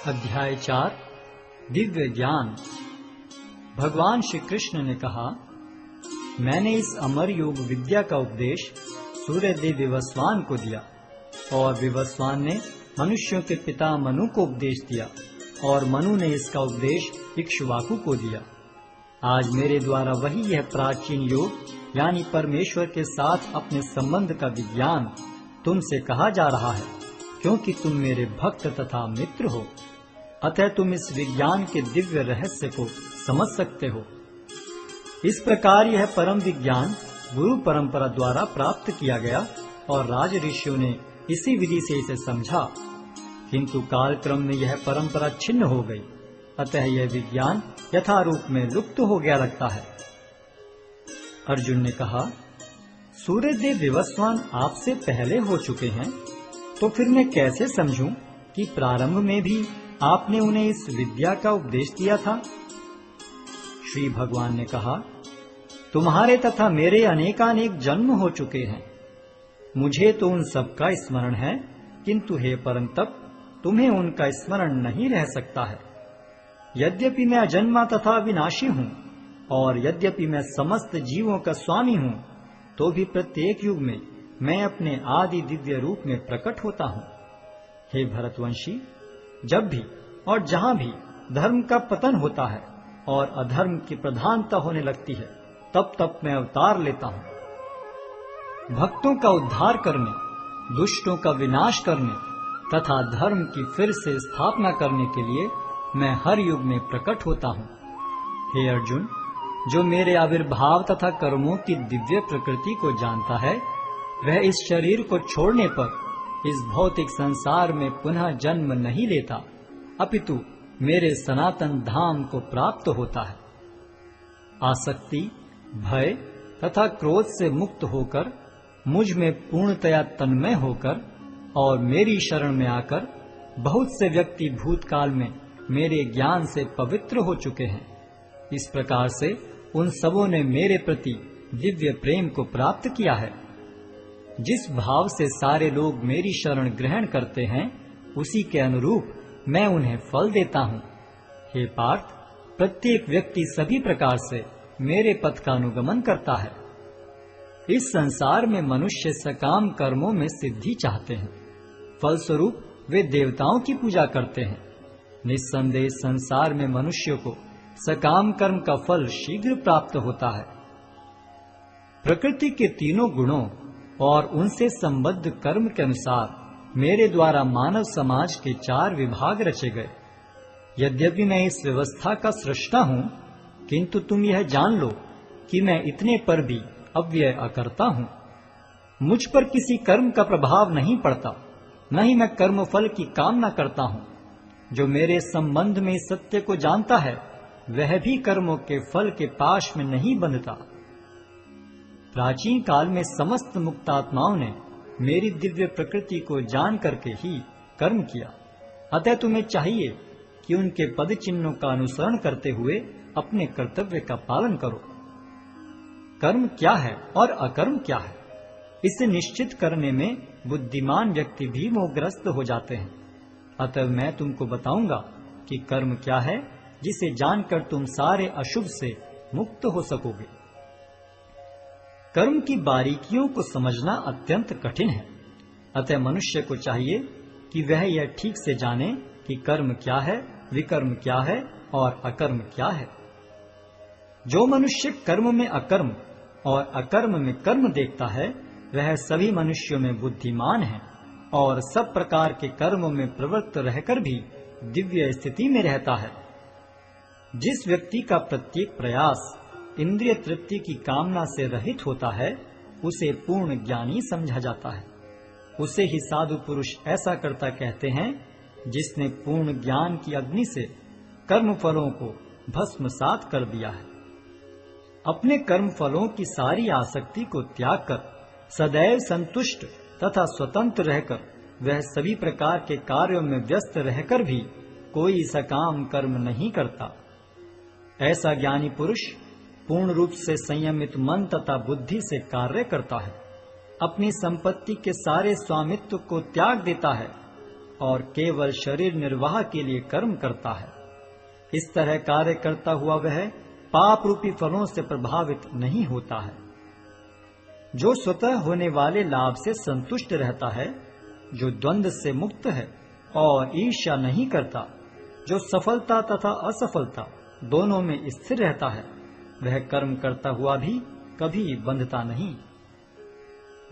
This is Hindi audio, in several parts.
अध्याय 4 दिव्य ज्ञान। भगवान श्री कृष्ण ने कहा, मैंने इस अमर योग विद्या का उपदेश सूर्यदेव विवस्वान को दिया और विवस्वान ने मनुष्यों के पिता मनु को उपदेश दिया और मनु ने इसका उपदेश इक्ष्वाकु को दिया। आज मेरे द्वारा वही यह प्राचीन योग यानी परमेश्वर के साथ अपने संबंध का विज्ञान तुमसे कहा जा रहा है, क्योंकि तुम मेरे भक्त तथा मित्र हो। अतः तुम इस विज्ञान के दिव्य रहस्य को समझ सकते हो। इस प्रकार यह परम विज्ञान गुरु परंपरा द्वारा प्राप्त किया गया और राज ऋषियों ने इसी विधि से इसे समझा, किंतु कालक्रम में यह परंपरा छिन्न हो गई। अतः यह विज्ञान यथारूप में लुप्त हो गया लगता है। अर्जुन ने कहा, सूर्यदेव विवस्वान आपसे पहले हो चुके हैं, तो फिर मैं कैसे समझूं कि प्रारंभ में भी आपने उन्हें इस विद्या का उपदेश दिया था। श्री भगवान ने कहा, तुम्हारे तथा मेरे अनेकानेक जन्म हो चुके हैं। मुझे तो उन सब का स्मरण है, किंतु हे परंतप तुम्हें उनका स्मरण नहीं रह सकता है। यद्यपि मैं अजन्मा तथा विनाशी हूँ और यद्यपि मैं समस्त जीवों का स्वामी हूँ, तो भी प्रत्येक युग में मैं अपने आदि दिव्य रूप में प्रकट होता हूँ। हे भरतवंशी, जब भी और जहाँ भी धर्म का पतन होता है और अधर्म की प्रधानता होने लगती है, तब तब मैं अवतार लेता हूँ। भक्तों का उद्धार करने, दुष्टों का विनाश करने तथा धर्म की फिर से स्थापना करने के लिए मैं हर युग में प्रकट होता हूँ। हे अर्जुन, जो मेरे आविर्भाव तथा कर्मों की दिव्य प्रकृति को जानता है, वह इस शरीर को छोड़ने पर इस भौतिक संसार में पुनः जन्म नहीं लेता, अपितु मेरे सनातन धाम को प्राप्त होता है। आसक्ति, भय तथा क्रोध से मुक्त होकर मुझ में पूर्णतया तन्मय होकर और मेरी शरण में आकर बहुत से व्यक्ति भूतकाल में मेरे ज्ञान से पवित्र हो चुके हैं। इस प्रकार से उन सबों ने मेरे प्रति दिव्य प्रेम को प्राप्त किया है। जिस भाव से सारे लोग मेरी शरण ग्रहण करते हैं, उसी के अनुरूप मैं उन्हें फल देता हूँ। हे पार्थ, प्रत्येक व्यक्ति सभी प्रकार से मेरे पथ का अनुगमन करता है। इस संसार में मनुष्य सकाम कर्मों में सिद्धि चाहते हैं, फलस्वरूप वे देवताओं की पूजा करते हैं। निस्संदेह संसार में मनुष्य को सकाम कर्म का फल शीघ्र प्राप्त होता है। प्रकृति के तीनों गुणों और उनसे संबद्ध कर्म के अनुसार मेरे द्वारा मानव समाज के 4 विभाग रचे गए। यद्यपि मैं इस व्यवस्था का सृष्टा हूँ, किंतु तुम यह जान लो कि मैं इतने पर भी अव्यय अकर्ता हूँ। मुझ पर किसी कर्म का प्रभाव नहीं पड़ता, न ही मैं कर्म फल की कामना करता हूँ। जो मेरे संबंध में इस सत्य को जानता है, वह भी कर्मों के फल के पाश में नहीं बंधता। प्राचीन काल में समस्त मुक्तात्माओं ने मेरी दिव्य प्रकृति को जान करके ही कर्म किया। अतः तुम्हें चाहिए कि उनके पद चिन्हों का अनुसरण करते हुए अपने कर्तव्य का पालन करो। कर्म क्या है और अकर्म क्या है, इसे निश्चित करने में बुद्धिमान व्यक्ति भी मोहग्रस्त हो जाते हैं। अतः मैं तुमको बताऊंगा कि कर्म क्या है, जिसे जानकर तुम सारे अशुभ से मुक्त हो सकोगे। कर्म की बारीकियों को समझना अत्यंत कठिन है। अतः मनुष्य को चाहिए कि वह यह ठीक से जाने कि कर्म क्या है, विकर्म क्या है और अकर्म क्या है। जो मनुष्य कर्म में अकर्म और अकर्म में कर्म देखता है, वह सभी मनुष्यों में बुद्धिमान है और सब प्रकार के कर्मों में प्रवृत्त रहकर भी दिव्य स्थिति में रहता है। जिस व्यक्ति का प्रत्येक प्रयास इंद्रिय तृप्ति की कामना से रहित होता है, उसे पूर्ण ज्ञानी समझा जाता है। उसे ही साधु पुरुष ऐसा करता कहते हैं, जिसने पूर्ण ज्ञान की अग्नि से कर्म फलों को भस्मसात कर दिया है। अपने कर्म फलों की सारी आसक्ति को त्याग कर सदैव संतुष्ट तथा स्वतंत्र रहकर वह सभी प्रकार के कार्यों में व्यस्त रहकर भी कोई सकाम कर्म नहीं करता। ऐसा ज्ञानी पुरुष पूर्ण रूप से संयमित मन तथा बुद्धि से कार्य करता है, अपनी संपत्ति के सारे स्वामित्व को त्याग देता है और केवल शरीर निर्वाह के लिए कर्म करता है। इस तरह कार्य करता हुआ वह पाप रूपी फलों से प्रभावित नहीं होता है। जो स्वतः होने वाले लाभ से संतुष्ट रहता है, जो द्वंद्व से मुक्त है और ईर्ष्या नहीं करता, जो सफलता तथा असफलता दोनों में स्थिर रहता है, वह कर्म करता हुआ भी कभी बंधता नहीं।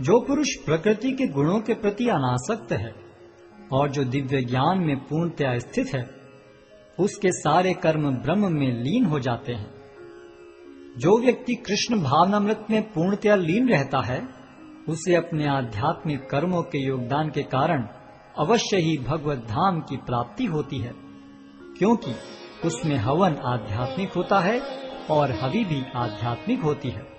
जो पुरुष प्रकृति के गुणों के प्रति अनासक्त है और जो दिव्य ज्ञान में पूर्णतया स्थित है, उसके सारे कर्म ब्रह्म में लीन हो जाते हैं। जो व्यक्ति कृष्ण भावनामृत में पूर्णतया लीन रहता है, उसे अपने आध्यात्मिक कर्मों के योगदान के कारण अवश्य ही भगवत धाम की प्राप्ति होती है, क्योंकि उसमें हवन आध्यात्मिक होता है और हवि भी आध्यात्मिक होती है।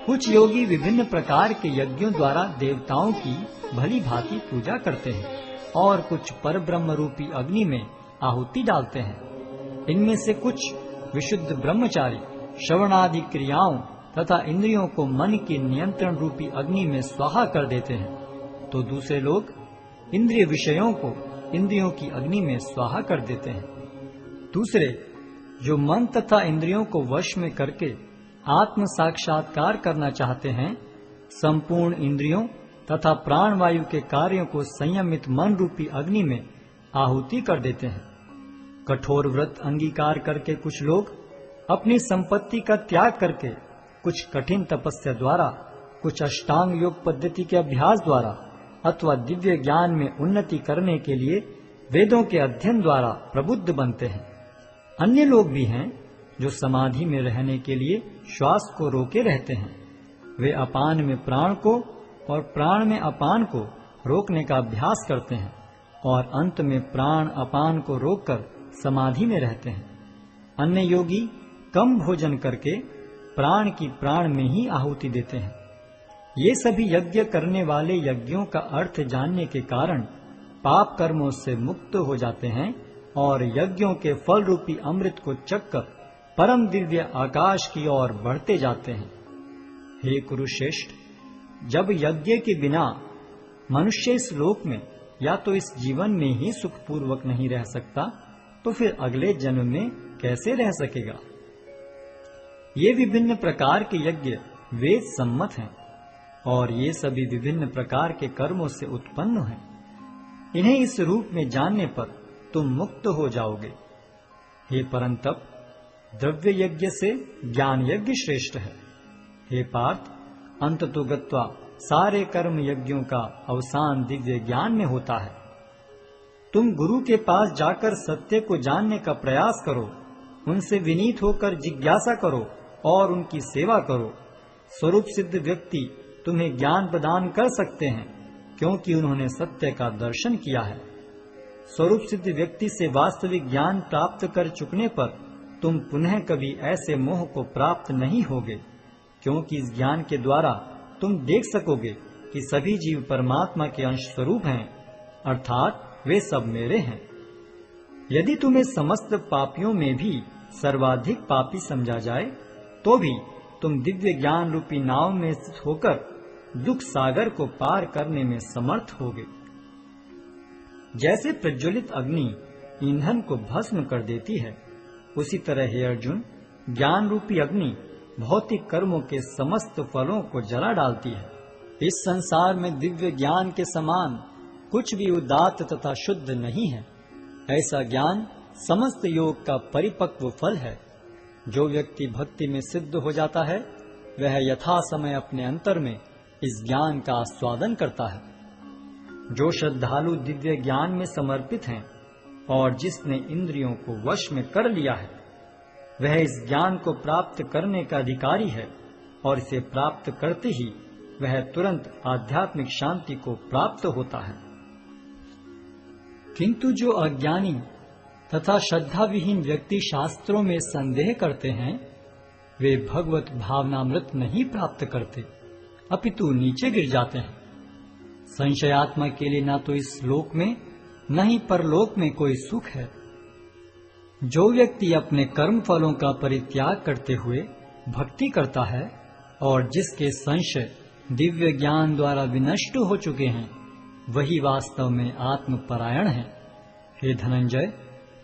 कुछ योगी विभिन्न प्रकार के यज्ञों द्वारा देवताओं की भली भांति पूजा करते हैं और कुछ परब्रह्म रूपी अग्नि में आहुति डालते हैं। इनमें से कुछ विशुद्ध ब्रह्मचारी श्रवणादि क्रियाओं तथा इंद्रियों को मन के नियंत्रण रूपी अग्नि में स्वाहा कर देते हैं, तो दूसरे लोग इंद्रिय विषयों को इंद्रियों की अग्नि में स्वाहा कर देते हैं। दूसरे जो मन तथा इंद्रियों को वश में करके आत्म साक्षात्कार करना चाहते हैं, संपूर्ण इंद्रियों तथा प्राण वायु के कार्यों को संयमित मन रूपी अग्नि में आहुति कर देते हैं। कठोर व्रत अंगीकार करके कुछ लोग अपनी संपत्ति का त्याग करके कुछ कठिन तपस्या द्वारा, कुछ अष्टांग योग पद्धति के अभ्यास द्वारा अथवा दिव्य ज्ञान में उन्नति करने के लिए वेदों के अध्ययन द्वारा प्रबुद्ध बनते हैं। अन्य लोग भी हैं जो समाधि में रहने के लिए श्वास को रोके रहते हैं। वे अपान में प्राण को और प्राण में अपान को रोकने का अभ्यास करते हैं और अंत में प्राण अपान को रोककर समाधि में रहते हैं। अन्य योगी कम भोजन करके प्राण की प्राण में ही आहुति देते हैं। ये सभी यज्ञ करने वाले यज्ञों का अर्थ जानने के कारण पाप कर्मों से मुक्त हो जाते हैं और यज्ञों के फल रूपी अमृत को चखकर परम दिव्य आकाश की ओर बढ़ते जाते हैं। हे कुरुश्रेष्ठ, जब यज्ञ के बिना मनुष्य इस लोक में या तो इस जीवन में ही सुखपूर्वक नहीं रह सकता, तो फिर अगले जन्म में कैसे रह सकेगा। ये विभिन्न प्रकार के यज्ञ वेद सम्मत हैं और ये सभी विभिन्न प्रकार के कर्मों से उत्पन्न हैं। इन्हें इस रूप में जानने पर तुम मुक्त हो जाओगे। हे परंतप, द्रव्य यज्ञ से ज्ञान यज्ञ श्रेष्ठ है। हे पार्थ, अंततो गत्वा सारे कर्म यज्ञों का अवसान दिव्य ज्ञान में होता है। तुम गुरु के पास जाकर सत्य को जानने का प्रयास करो, उनसे विनीत होकर जिज्ञासा करो और उनकी सेवा करो। स्वरूप सिद्ध व्यक्ति तुम्हें ज्ञान प्रदान कर सकते हैं, क्योंकि उन्होंने सत्य का दर्शन किया है। स्वरूप सिद्ध व्यक्ति से वास्तविक ज्ञान प्राप्त कर चुकने पर तुम पुनः कभी ऐसे मोह को प्राप्त नहीं होगे, क्योंकि इस ज्ञान के द्वारा तुम देख सकोगे कि सभी जीव परमात्मा के अंश स्वरूप हैं, अर्थात वे सब मेरे हैं। यदि तुम्हें समस्त पापियों में भी सर्वाधिक पापी समझा जाए, तो भी तुम दिव्य ज्ञान रूपी नाव में स्थित होकर दुख सागर को पार करने में समर्थ होगे। जैसे प्रज्वलित अग्नि ईंधन को भस्म कर देती है, उसी तरह हे अर्जुन, ज्ञान रूपी अग्नि भौतिक कर्मों के समस्त फलों को जला डालती है। इस संसार में दिव्य ज्ञान के समान कुछ भी उदात्त तथा शुद्ध नहीं है। ऐसा ज्ञान समस्त योग का परिपक्व फल है। जो व्यक्ति भक्ति में सिद्ध हो जाता है, वह यथा समय अपने अंतर में इस ज्ञान का आस्वादन करता है। जो श्रद्धालु दिव्य ज्ञान में समर्पित हैं और जिसने इंद्रियों को वश में कर लिया है, वह इस ज्ञान को प्राप्त करने का अधिकारी है और इसे प्राप्त करते ही वह तुरंत आध्यात्मिक शांति को प्राप्त होता है। किंतु जो अज्ञानी तथा श्रद्धा विहीन व्यक्ति शास्त्रों में संदेह करते हैं, वे भगवत भावनामृत नहीं प्राप्त करते, अपितु नीचे गिर जाते हैं। संशयात्मा के लिए न तो इस लोक में न ही परलोक में कोई सुख है। जो व्यक्ति अपने कर्म फलों का परित्याग करते हुए भक्ति करता है और जिसके संशय दिव्य ज्ञान द्वारा विनष्ट हो चुके हैं, वही वास्तव में आत्मपरायण है। हे धनंजय,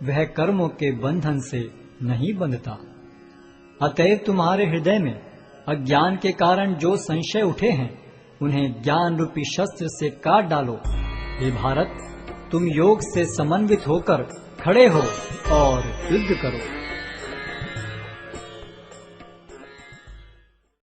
वह कर्मों के बंधन से नहीं बंधता। अतएव तुम्हारे हृदय में अज्ञान के कारण जो संशय उठे हैं, उन्हें ज्ञान रूपी शस्त्र से काट डालो। हे भारत, तुम योग से समन्वित होकर खड़े हो और युद्ध करो।